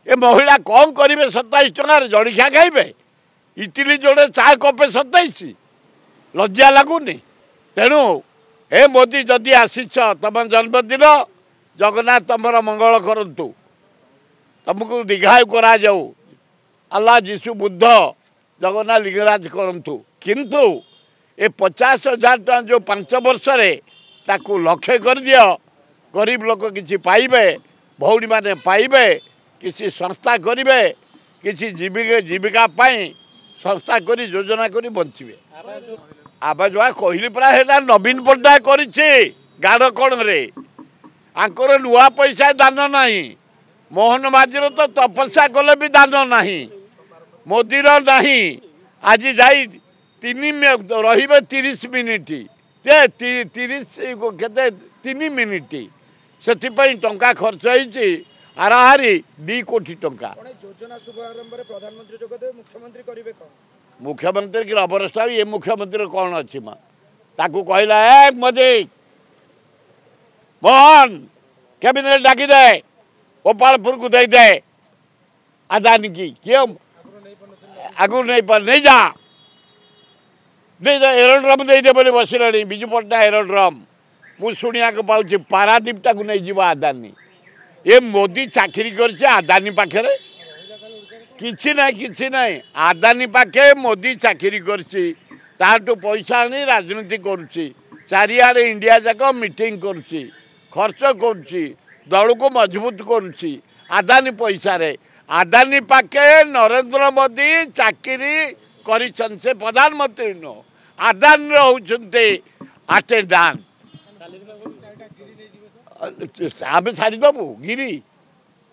ए महिला कौन करेंगे 27 टकर जड़िया खाइबे इटिली जोड़े चा कपे 27 लज्जा लगुनि तेणु हे मोदी जदि आसीच तुम जन्मदिन जगन्नाथ तुमर मंगल करंतु तुमको दीघायु करा जाऊ अल्लाह जीशु बुद्ध जगन्नाथ लिंगराज करंतु किंतु ए 50,000 टका जो 5 वर्ष रे ताकू लक्ष्य कर दियो गरीब लोक किसी पाइबे भौणी माने पाइबे किसी संस्था करिवे किसी जीविका पाई संस्था करी योजना करी बंचिबे आवाज कहली परा हेटा नवीन पट्टनायक करिछि गाड़ कण रे आंकर नुआ पैसा दान नहीं मोहन माझीर तो तपस्या कले भी दान नहीं मोदीर नहीं आज जाई 30 मिनिट 3 मिनिट से टंका खर्च होती हाराहारी 2 कोटी टंका मुख्यमंत्री की अवस्था ये मुख्यमंत्री कौन अच्छी ताकू कहला ए मोदी मोहन कैबिनेट डाकी दे गोपालपुर को दे दे अदानी की क्यों आगु नहीं जा एरोड्रम दे दे बोले बसला विजु पट्टनायक एरोड्रम मु शुणा को पाँच पारादीप टाक नहीं जीव आदानी ये मोदी चाकरी कर आदानी पाखे किसी ना आदानी पाखे मोदी चाकरी कर पैसा आनी राजनीति करुच्ची चारिआडे इंडिया जाक मीटिंग करुच्ची खर्च करुच्ची दल को मजबूत करुच्ची आदानी पैसा रे आदानी पाखे नरेंद्र मोदी चाकरी कर प्रधानमंत्री नो आदानी होते अटेंडांट आम छाड़देबू गिरी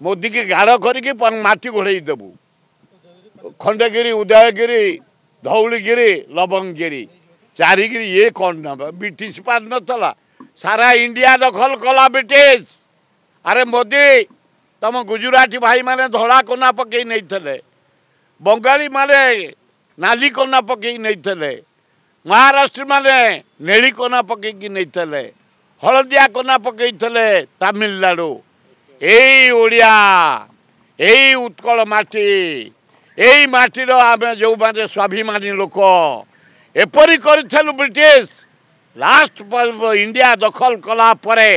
मोदी की गाढ़ करके माटी घोड़े देबू खंडगिरी उदयगिरी धौलीगिरी लवंगगिरी चारिगिरी ये कौन ना ब्रिटिश पार नला सारा इंडिया दखल कला ब्रिटिश अरे मोदी तुम गुजराती भाई माने धड़ा कोना पकई नहीं बंगाली माने नाली कोना पकई नहीं महाराष्ट्र माने नेली कोना पकई नहीं हलदिया कोना पकई तमिलनाडु यही ओडिया यही उत्कल माटी यही माटीर आम जो माने स्वाभिमानी लोक एपरी करूँ ब्रिटिश लास्ट इंडिया दखल कला परे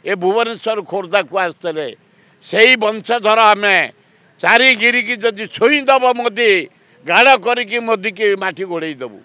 ए भुवनेश्वर खोर्धा को आसते से वंशधर आम चारिगिरी की जदि छुईदब मोदी गाढ़ करी मोदी की माटी घोड़े देबू।